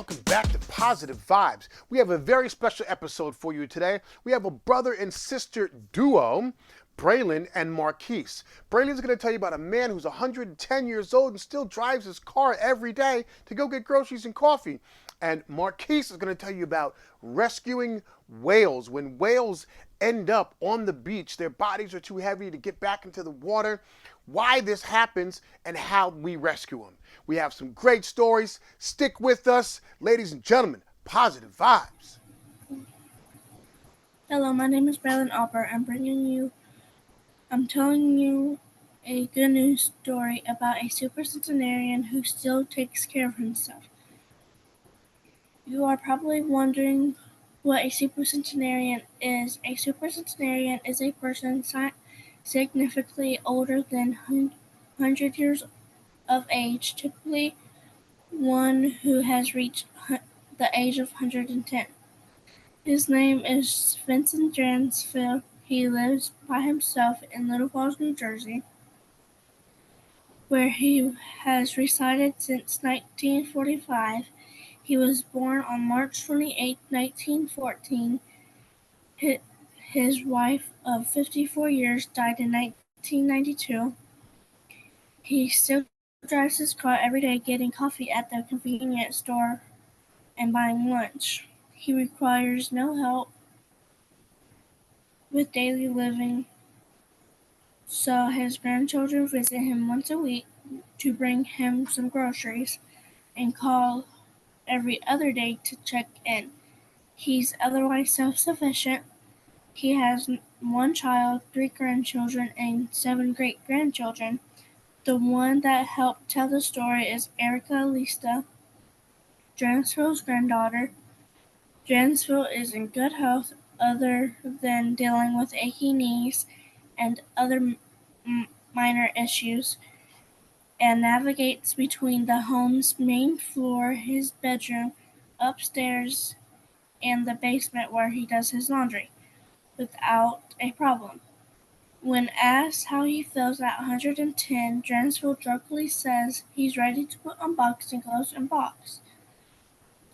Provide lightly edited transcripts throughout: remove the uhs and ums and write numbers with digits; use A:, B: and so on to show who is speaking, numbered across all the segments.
A: Welcome back to Positive Vibes. We have a very special episode for you today. We have a brother and sister duo, Braylon and Marquise. Braylon's going to tell you about a man who's 110 years old and still drives his car every day to go get groceries and coffee. And Marquise is going to tell you about rescuing whales. When whales end up on the beach, their bodies are too heavy to get back into the water, why this happens, and how we rescue them. We have some great stories. Stick with us. Ladies and gentlemen, Positive Vibes.
B: Hello, my name is Braylon Alpert. I'm telling you a good news story about a supercentenarian who still takes care of himself. You are probably wondering what a supercentenarian is. A supercentenarian is a person significantly older than 100 years of age, typically one who has reached the age of 110. His name is Vincent Dransfield. He lives by himself in Little Falls, New Jersey, where he has resided since 1945. He was born on March 28, 1914. His wife of 54 years died in 1992. He still drives his car every day, getting coffee at the convenience store and buying lunch. He requires no help with daily living, so his grandchildren visit him once a week to bring him some groceries and call every other day to check in. He's otherwise self-sufficient. He has one child, 3 grandchildren, and 7 great-grandchildren. The one that helped tell the story is Erica Lista, Dransfield's granddaughter. Dransfield is in good health other than dealing with achy knees and other minor issues, and navigates between the home's main floor, his bedroom, upstairs, and the basement where he does his laundry, without a problem. When asked how he feels at 110, Dransfield drunkenly says he's ready to put on boxing gloves and box.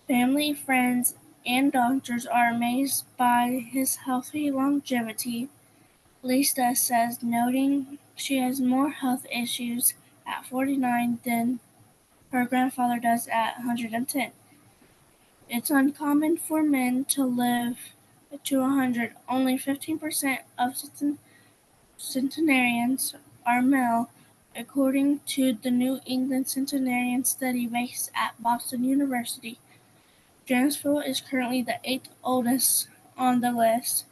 B: Family, friends, and doctors are amazed by his healthy longevity. Lisa says, noting she has more health issues at 49 than her grandfather does at 110. It's uncommon for men to live to 100. Only 15% of centenarians are male, according to the New England Centenarian Study based at Boston University. Dransfield is currently the 8th oldest on the list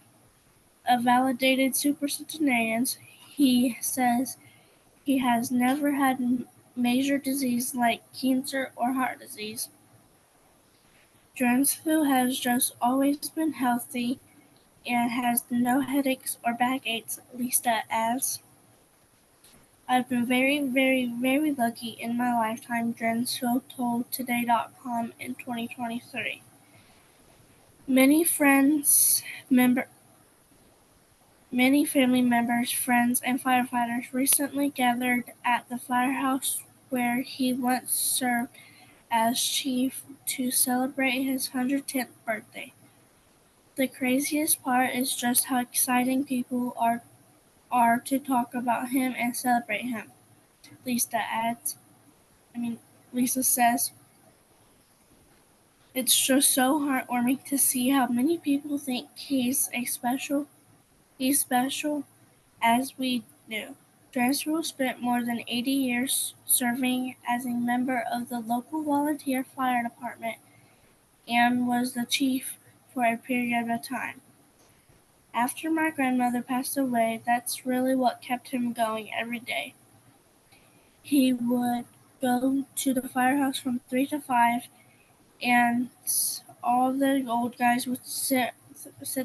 B: of validated supercentenarians. He says he has never had major disease like cancer or heart disease. Dransfield has just always been healthy and has no headaches or backaches, Lisa adds. I've been very, very, very lucky in my lifetime, Dransfield told Today.com in 2023. Many family members, friends, and firefighters recently gathered at the firehouse where he once served as chief to celebrate his 110th birthday. The craziest part is just how exciting people are to talk about him and celebrate him, Lisa adds. Lisa says, it's just so heartwarming to see how many people think he's special as we do. Dransfield spent more than 80 years serving as a member of the local volunteer fire department and was the chief for a period of time. After my grandmother passed away, that's really what kept him going every day. He would go to the firehouse from 3 to 5, and all the old guys would sit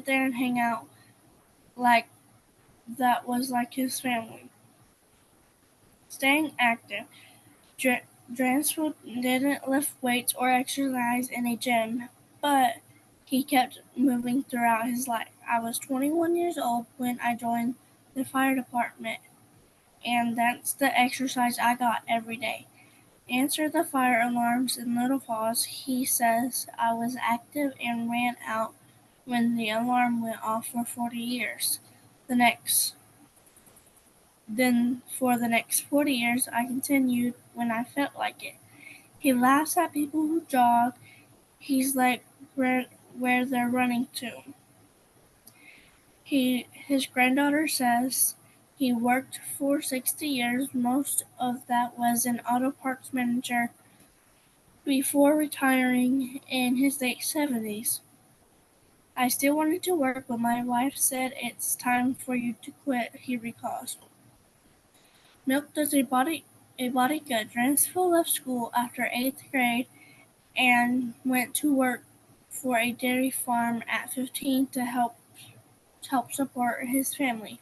B: there and hang out like that was like his family. Staying active. Dransfield didn't lift weights or exercise in a gym, but he kept moving throughout his life. I was 21 years old when I joined the fire department, and that's the exercise I got every day. answered the fire alarms in Little Falls. He says I was active and ran out when the alarm went off for 40 years. Then for the next 40 years I continued when I felt like it. He laughs at people who jog. He's like where they're running to. His granddaughter says he worked for 60 years. Most of that was an auto parts manager before retiring in his late 70s. I still wanted to work, but my wife said it's time for you to quit, he recalls. Milk does a body good. Dransfield left school after 8th grade and went to work for a dairy farm at 15 to help support his family.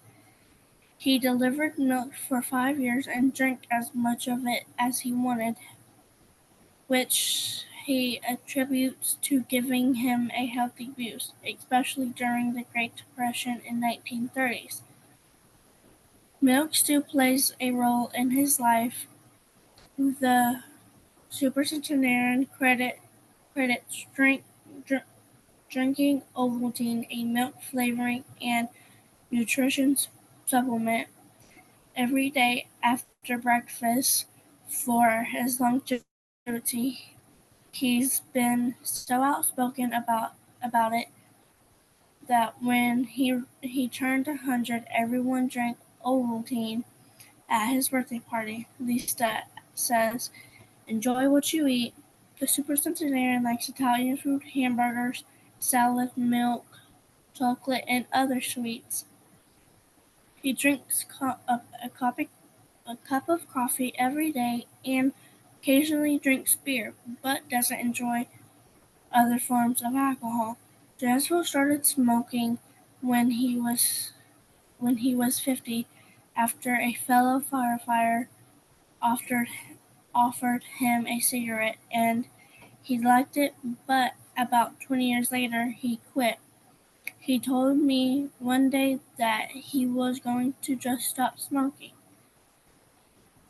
B: He delivered milk for 5 years and drank as much of it as he wanted, which he attributes to giving him a healthy boost, especially during the Great Depression in 1930s. Milk still plays a role in his life. The supercentenarian credits drinking Ovaltine, a milk flavoring and nutrition supplement, every day after breakfast for his longevity. He's been so outspoken about it that when he turned 100, everyone drank Ovaltine at his birthday party. Lisa says, "Enjoy what you eat." The supercentenarian likes Italian food, hamburgers, salad, milk, chocolate, and other sweets. He drinks a cup of coffee every day and occasionally drinks beer, but doesn't enjoy other forms of alcohol. Jasper started smoking when he was when he was 50 after a fellow firefighter offered offered him a cigarette and he liked it, but about 20 years later he quit. He told me one day that he was going to just stop smoking.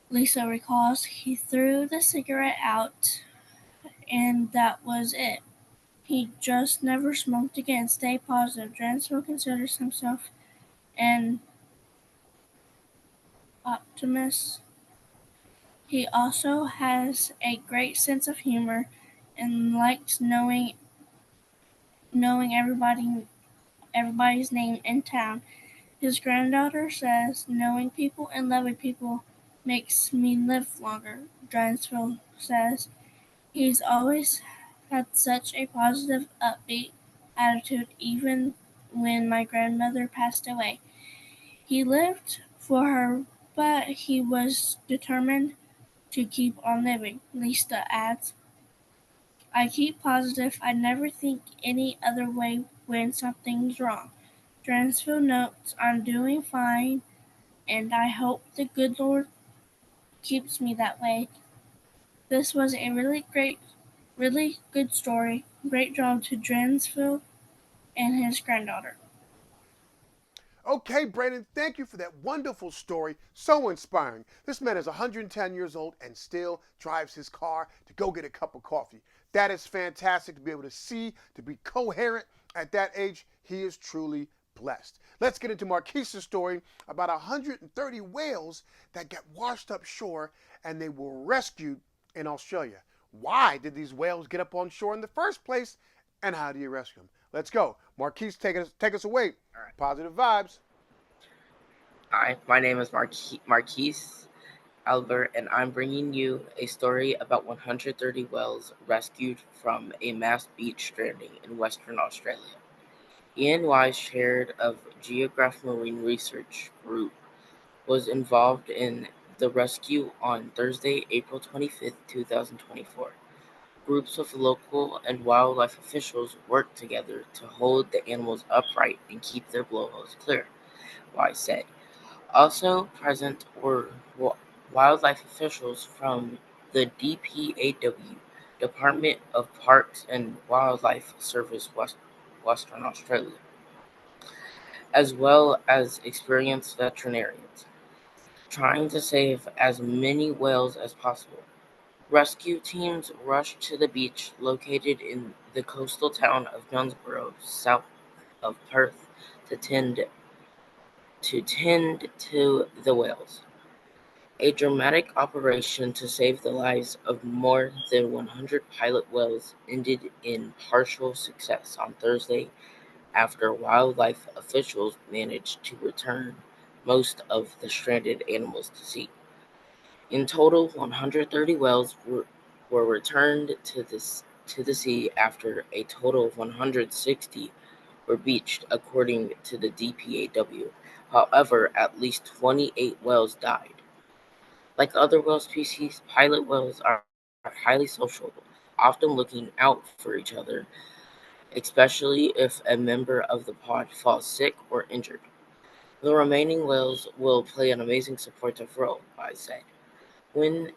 B: Lisa recalls he threw the cigarette out and that was it. He just never smoked again. Stay positive. Dransfield considers himself an optimist. He also has a great sense of humor and likes knowing everybody's name in town. His granddaughter says knowing people and loving people makes me live longer. Dransfield says he's always had such a positive, upbeat attitude even when my grandmother passed away. He lived for her, but he was determined to keep on living. Lisa adds, I keep positive. I never think any other way when something's wrong. Dransfield notes, I'm doing fine, and I hope the good Lord keeps me that way. This was a really good story. Great job to Dransfield and his granddaughter.
A: Okay, Brandon, thank you for that wonderful story. So inspiring. This man is 110 years old and still drives his car to go get a cup of coffee. That is fantastic to be able to see, to be coherent at that age. He is truly blessed. Let's get into Marquise's story about 130 whales that got washed up shore and they were rescued in Australia. Why did these whales get up on shore in the first place? And how do you rescue them? Let's go. Marquise, take us away.
C: All right.
A: Positive vibes.
C: Hi, my name is Marquise Albert, and I'm bringing you a story about 130 whales rescued from a mass beach stranding in Western Australia. Ian Wise, chair of Geograph Marine Research Group, was involved in the rescue on Thursday, April 25th, 2024. Groups of local and wildlife officials worked together to hold the animals upright and keep their blowholes clear, Wise said. Also present were wildlife officials from the DPAW, Department of Parks and Wildlife Service Western Australia, as well as experienced veterinarians, trying to save as many whales as possible. Rescue teams rushed to the beach located in the coastal town of Jonesboro, south of Perth, to tend to the whales. A dramatic operation to save the lives of more than 100 pilot whales ended in partial success on Thursday after wildlife officials managed to return most of the stranded animals to sea. In total, 130 whales were returned to the sea after a total of 160 were beached, according to the DPAW. However, at least 28 whales died. Like other whale species, pilot whales are highly social, often looking out for each other, especially if a member of the pod falls sick or injured. The remaining whales will play an amazing supportive role, I said. When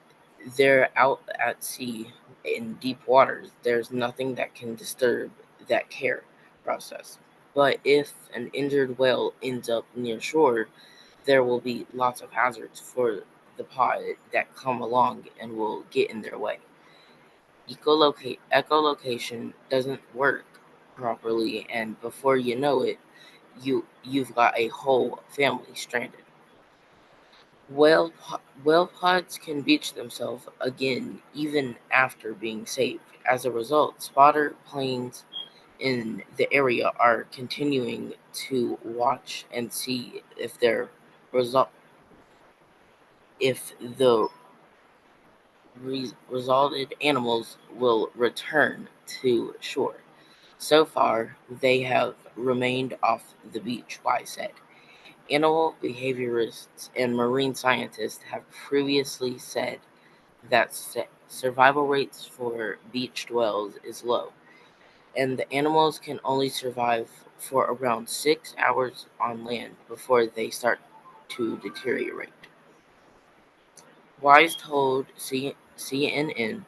C: they're out at sea in deep waters, there's nothing that can disturb that care process. But if an injured whale ends up near shore, there will be lots of hazards for the pod that come along and will get in their way. Echolocation doesn't work properly, and before you know it, you've got a whole family stranded. Whale pods can beach themselves again even after being saved. As a result, spotter planes in the area are continuing to watch and see result if the resulted animals will return to shore. So far, they have remained off the beach, Wise said. Animal behaviorists and marine scientists have previously said that survival rates for beached whales is low, and the animals can only survive for around 6 hours on land before they start to deteriorate. Wise told CNN,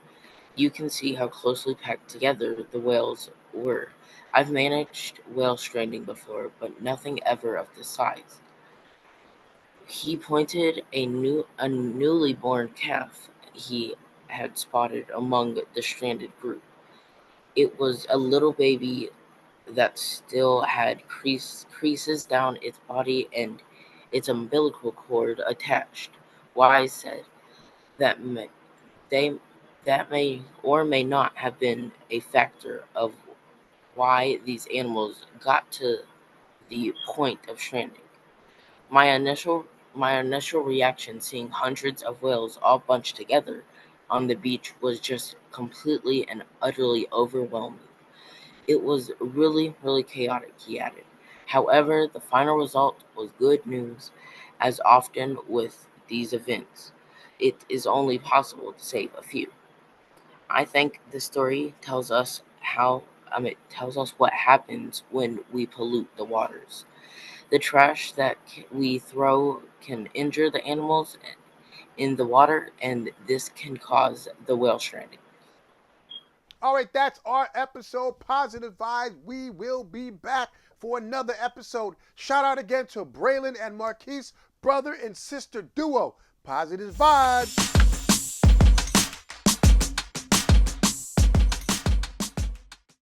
C: "You can see how closely packed together the whales were. I've managed whale stranding before, but nothing ever of this size." He pointed a newly born calf he had spotted among the stranded group. It was a little baby that still had creases down its body and its umbilical cord attached. Wise said that they that may or may not have been a factor of why these animals got to the point of stranding. My initial my initial reaction seeing hundreds of whales all bunched together on the beach was just completely and utterly overwhelming. It was really, really chaotic, he added. However, the final result was good news. As often with these events, it is only possible to save a few. I think the story tells us it tells us what happens when we pollute the waters. The trash that we throw can injure the animals in the water, and this can cause the whale stranding.
A: All right, that's our episode. Positive vibes. We will be back for another episode. Shout out again to Braylon and Marquise, brother and sister duo. Positive vibes.